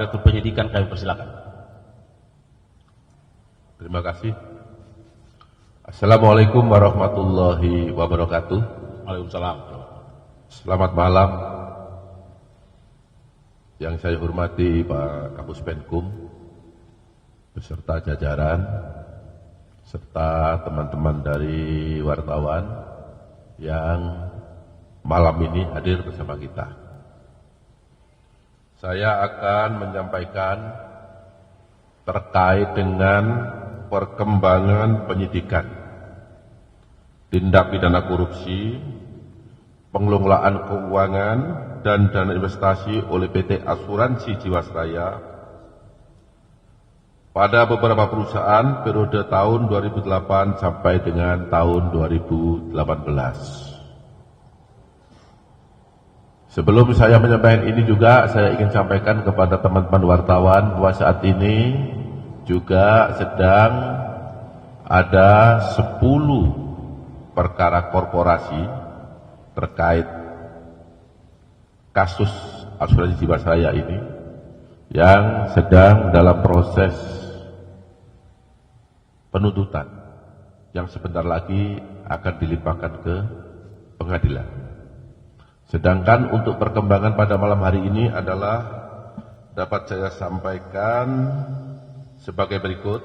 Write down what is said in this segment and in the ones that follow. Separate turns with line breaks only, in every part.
Direktur Penyidikan kami persilakan.
Terima kasih. Assalamualaikum warahmatullahi wabarakatuh.
Waalaikumsalam.
Selamat malam. Yang saya hormati Pak Kapus Penkum beserta jajaran serta teman-teman dari wartawan yang malam ini hadir bersama kita. Saya akan menyampaikan terkait dengan perkembangan penyidikan tindak pidana korupsi, pengelolaan keuangan dan dana investasi oleh PT Asuransi Jiwasraya pada beberapa perusahaan periode tahun 2008 sampai dengan tahun 2018. Sebelum saya menyampaikan ini juga saya ingin sampaikan kepada teman-teman wartawan bahwa saat ini juga sedang ada 10 perkara korporasi terkait kasus asuransi Jiwasraya ini yang sedang dalam proses penuntutan yang sebentar lagi akan dilimpahkan ke pengadilan. Sedangkan untuk perkembangan pada malam hari ini adalah dapat saya sampaikan sebagai berikut,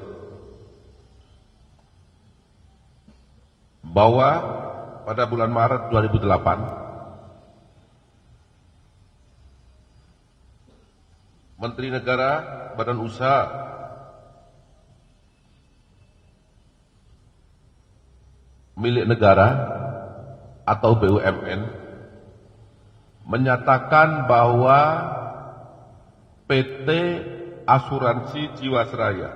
bahwa pada bulan Maret 2008 Menteri Negara, Badan Usaha milik negara atau BUMN menyatakan bahwa PT Asuransi Jiwasraya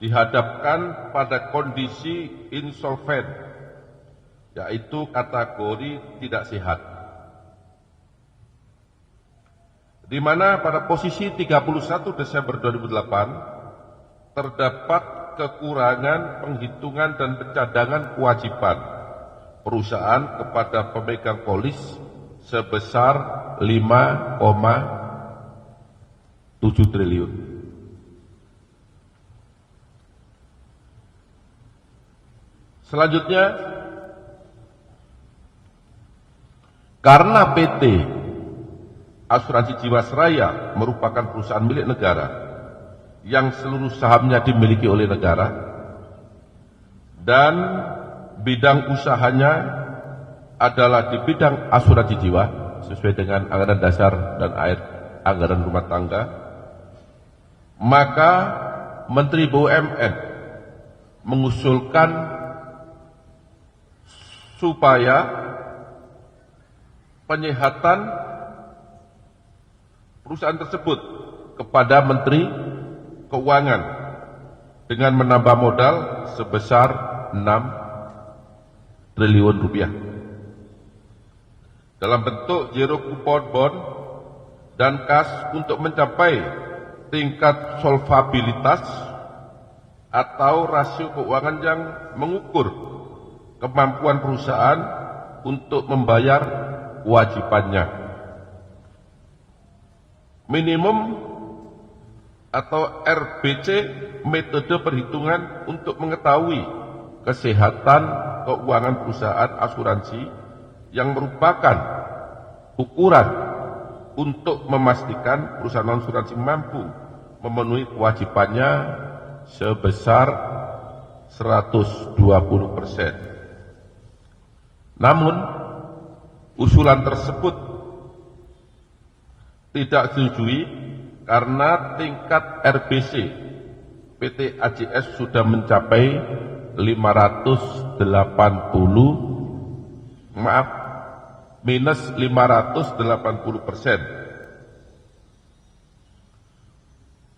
dihadapkan pada kondisi insolven, yaitu kategori tidak sehat, di mana pada posisi 31 Desember 2008 terdapat kekurangan penghitungan dan pencadangan kewajiban perusahaan kepada pemegang polis sebesar 5,7 triliun. Selanjutnya, karena PT Asuransi Jiwasraya merupakan perusahaan milik negara yang seluruh sahamnya dimiliki oleh negara dan bidang usahanya adalah di bidang asuransi jiwa sesuai dengan anggaran dasar dan anggaran rumah tangga, maka Menteri BUMN mengusulkan supaya penyehatan perusahaan tersebut kepada Menteri Keuangan dengan menambah modal sebesar 6 triliun rupiah dalam bentuk zero coupon bond dan kas untuk mencapai tingkat solvabilitas atau rasio keuangan yang mengukur kemampuan perusahaan untuk membayar kewajibannya. Minimum atau RBC, metode perhitungan untuk mengetahui kesehatan keuangan perusahaan asuransi yang merupakan ukuran untuk memastikan perusahaan asuransi mampu memenuhi kewajibannya sebesar 120%. Namun, usulan tersebut tidak disetujui karena tingkat RBC PT AJS sudah mencapai 580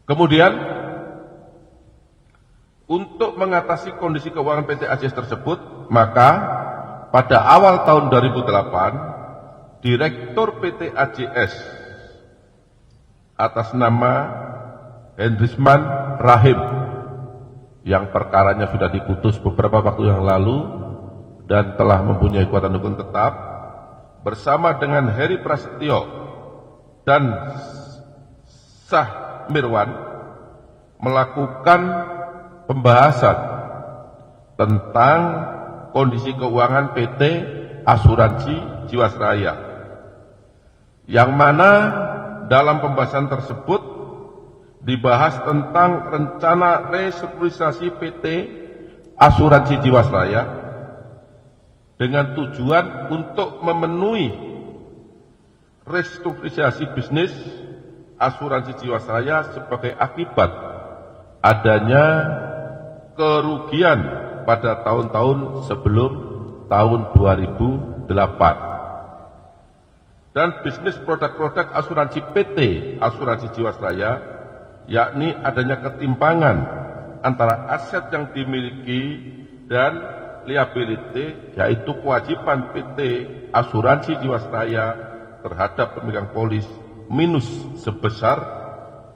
Kemudian, untuk mengatasi kondisi keuangan PT AJS tersebut, maka pada awal tahun 2008, Direktur PT AJS atas nama Hendrisman Rahim yang perkaranya sudah diputus beberapa waktu yang lalu dan telah mempunyai kekuatan hukum tetap, bersama dengan Heri Prasetyo dan Sah Mirwan melakukan pembahasan tentang kondisi keuangan PT Asuransi Jiwasraya, yang mana dalam pembahasan tersebut dibahas tentang rencana restrukturisasi PT Asuransi Jiwasraya dengan tujuan untuk memenuhi restrukturisasi bisnis asuransi Jiwasraya sebagai akibat adanya kerugian pada tahun-tahun sebelum tahun 2008. Dan bisnis produk-produk asuransi PT Asuransi Jiwasraya, yakni adanya ketimpangan antara aset yang dimiliki dan liability, yaitu kewajiban PT Asuransi Jiwasraya terhadap pemegang polis minus sebesar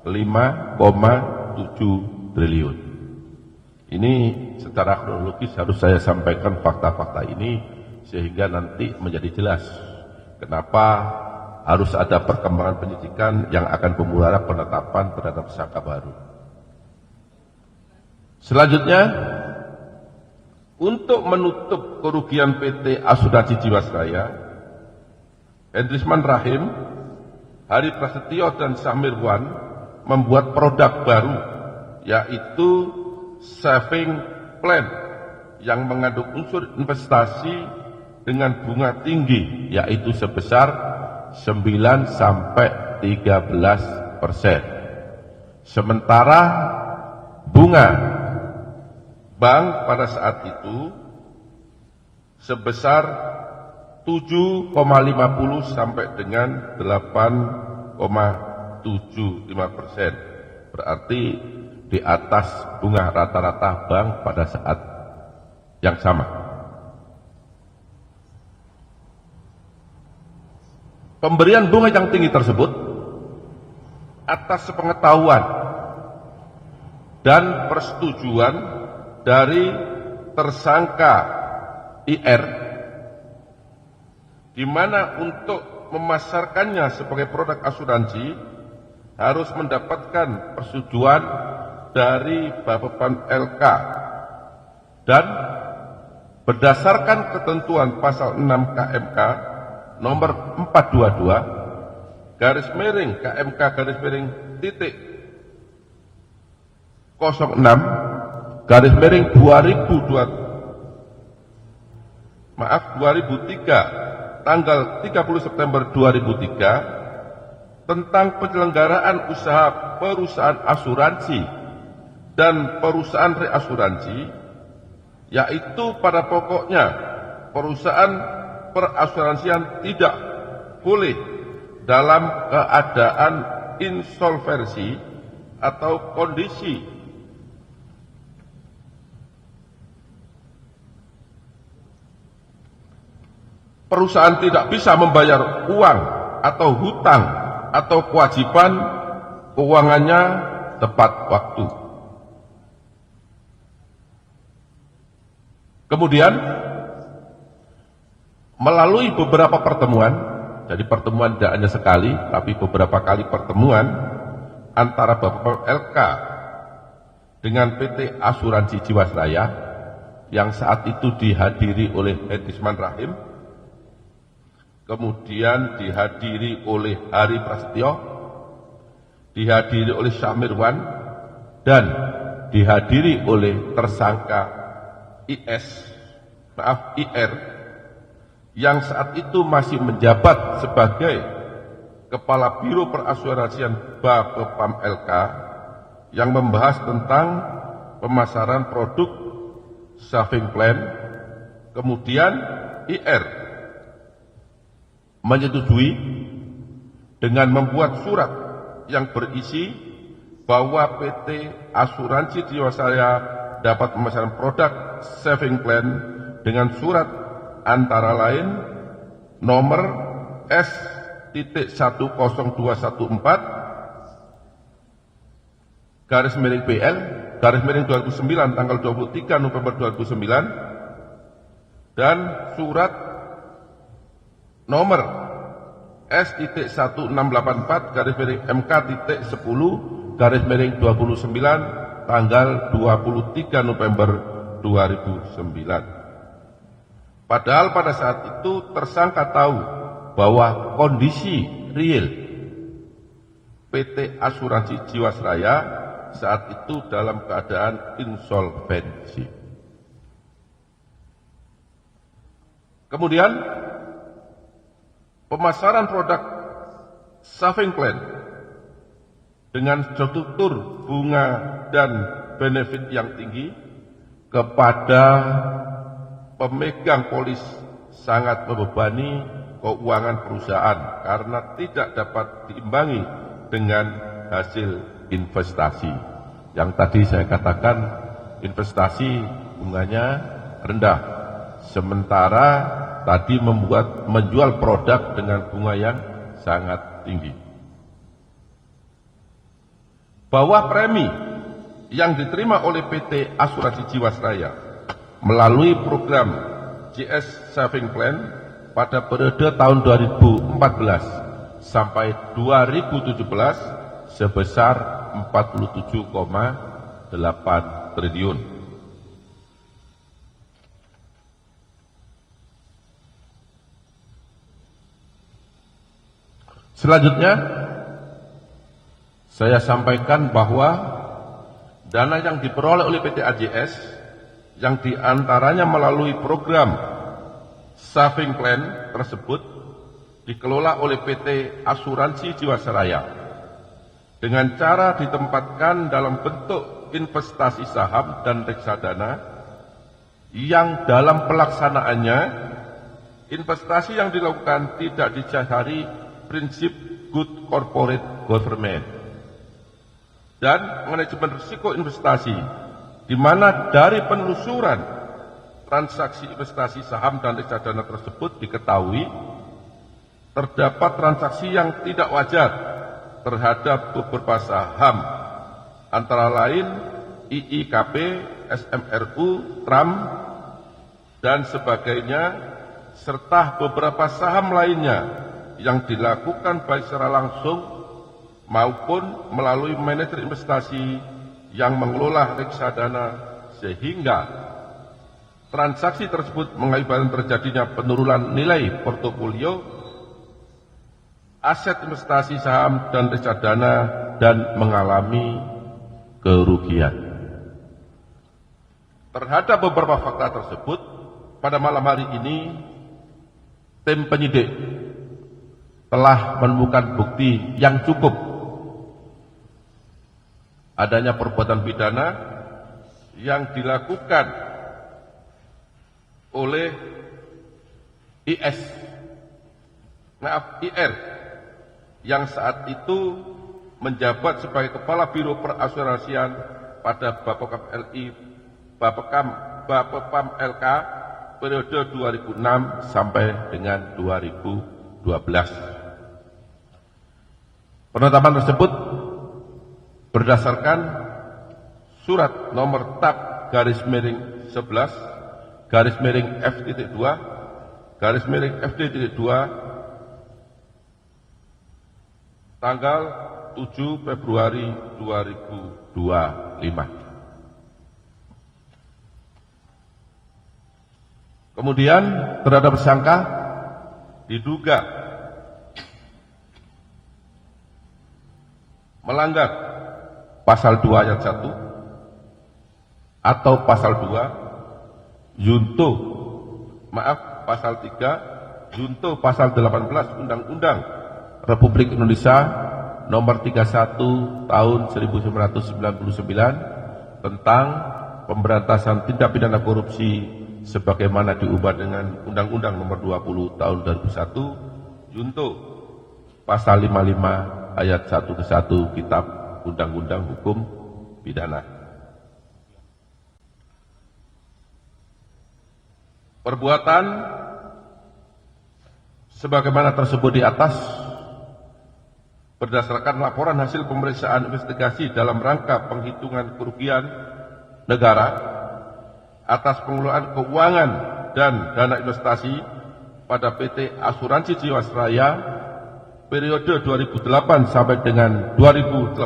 5,7 triliun. Ini secara kronologis harus saya sampaikan fakta-fakta ini sehingga nanti menjadi jelas kenapa harus ada perkembangan penyidikan yang akan memuara penetapan terhadap tersangka baru. Selanjutnya, untuk menutup kerugian PT Asuransi Jiwasraya, Hendrisman Rahim, Hari Prasetyo dan Sah Mirwan membuat produk baru, yaitu saving plan yang mengandung unsur investasi dengan bunga tinggi, yaitu sebesar 9 sampai 13%. Sementara bunga bank pada saat itu sebesar 7,50 sampai dengan 8,75%. Berarti di atas bunga rata-rata bank pada saat yang sama. Pemberian bunga yang tinggi tersebut atas sepengetahuan dan persetujuan dari tersangka IR, di mana untuk memasarkannya sebagai produk asuransi harus mendapatkan persetujuan dari Bapepam LK, dan berdasarkan ketentuan pasal 6 KMK nomor 422 garis miring KMK garis miring titik 06 garis miring 2003 tanggal 30 September 2003 tentang penyelenggaraan usaha perusahaan asuransi dan perusahaan reasuransi, yaitu pada pokoknya perusahaan perasuransian tidak boleh dalam keadaan insolvensi atau kondisi perusahaan tidak bisa membayar uang atau hutang atau kewajiban keuangannya tepat waktu. Kemudian melalui beberapa pertemuan, jadi pertemuan tidak hanya sekali, tapi beberapa kali pertemuan antara Bapak LK dengan PT Asuransi Jiwasraya yang saat itu dihadiri oleh Hendrisman Rahim, kemudian dihadiri oleh Hari Prasetyo, dihadiri oleh Sah Mirwan, dan dihadiri oleh tersangka IR yang saat itu masih menjabat sebagai Kepala Biro Perasuransian Bapepam LK, yang membahas tentang pemasaran produk saving plan. Kemudian IR menyetujui dengan membuat surat yang berisi bahwa PT Asuransi Jiwasraya dapat memasarkan produk saving plan dengan surat antara lain nomor S.10214 garis miring BL garis miring 2009 tanggal 23 November 2009 dan surat nomor S.1684/MK.10/29 tanggal 23 November 2009. Padahal pada saat itu tersangka tahu bahwa kondisi real PT Asuransi Jiwasraya saat itu dalam keadaan insolvensi. Kemudian pemasaran produk saving plan dengan struktur bunga dan benefit yang tinggi kepada pemegang polis sangat membebani keuangan perusahaan karena tidak dapat diimbangi dengan hasil investasi. Yang tadi saya katakan investasi bunganya rendah, sementara tadi menjual produk dengan bunga yang sangat tinggi. Bahwa premi yang diterima oleh PT Asuransi Jiwasraya melalui program JS Saving Plan pada periode tahun 2014 sampai 2017 sebesar 47,8 triliun. Selanjutnya, saya sampaikan bahwa dana yang diperoleh oleh PT AJS yang diantaranya melalui program Saving Plan tersebut dikelola oleh PT Asuransi Jiwasraya dengan cara ditempatkan dalam bentuk investasi saham dan reksadana yang dalam pelaksanaannya investasi yang dilakukan tidak didasari prinsip good corporate government dan manajemen risiko investasi, di mana dari penelusuran transaksi investasi saham dan reksadana tersebut diketahui terdapat transaksi yang tidak wajar terhadap beberapa saham, antara lain IIKP, SMRU, TRAM, dan sebagainya, serta beberapa saham lainnya yang dilakukan baik secara langsung maupun melalui manajer investasi yang mengelola reksadana, sehingga transaksi tersebut mengakibatkan terjadinya penurunan nilai portofolio aset investasi saham dan reksadana dan mengalami kerugian. Terhadap beberapa fakta tersebut, pada malam hari ini tim penyidik telah menemukan bukti yang cukup adanya perbuatan pidana yang dilakukan oleh IR yang saat itu menjabat sebagai Kepala Biro Perasuransian pada Bapepam LI Bapepam LK periode 2006 sampai dengan 2012. Penetapan tersebut berdasarkan surat nomor TAP /11 /F.2 /F.2 tanggal 7 Februari 2025. Kemudian terhadap tersangka diduga melanggar pasal 2 ayat 1 atau pasal 2 pasal 3 junto pasal 18 Undang-Undang Republik Indonesia nomor 31 tahun 1999 tentang pemberantasan tindak pidana korupsi sebagaimana diubah dengan Undang-Undang nomor 20 tahun 2001 junto pasal 55 ayat 1 ke 1 Kitab Undang-Undang Hukum Pidana. Perbuatan sebagaimana tersebut di atas berdasarkan laporan hasil pemeriksaan investigasi dalam rangka penghitungan kerugian negara atas pengelolaan keuangan dan dana investasi pada PT Asuransi Jiwasraya periode 2008 sampai dengan 2018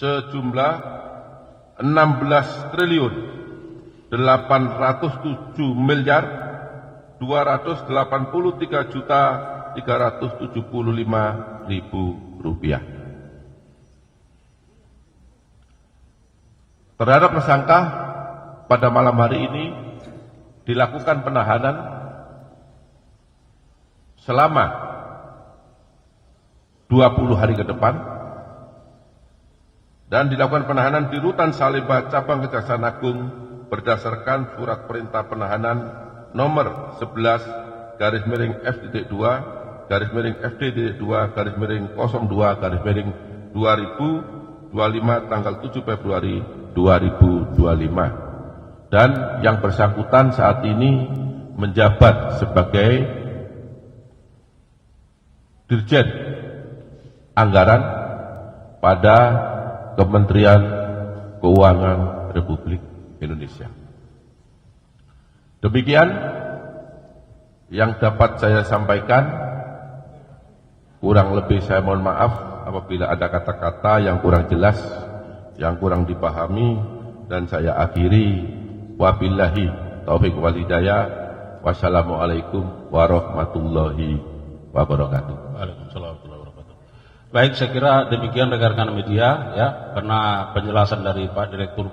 sejumlah 16 triliun 807 miliar 283 juta 375 ribu rupiah. Terhadap tersangka pada malam hari ini dilakukan penahanan selama 20 hari ke depan dan dilakukan penahanan di Rutan Salemba Cabang Kejaksaan Agung berdasarkan surat perintah penahanan nomor 11/F-2/02/02/2025 tanggal 7 Februari 2025 dan yang bersangkutan saat ini menjabat sebagai Dirjen Anggaran pada Kementerian Keuangan Republik Indonesia. Demikian yang dapat saya sampaikan. Kurang lebih saya mohon maaf apabila ada kata-kata yang kurang jelas, yang kurang dipahami, dan saya akhiri wabillahi taufiq wal hidayah. Wassalamualaikum warahmatullahi wabarakatuh.
Waalaikumsalam warahmatullahi wabarakatuh. Baik, saya kira demikian rekan-rekan media ya, karena penjelasan dari Pak Direktur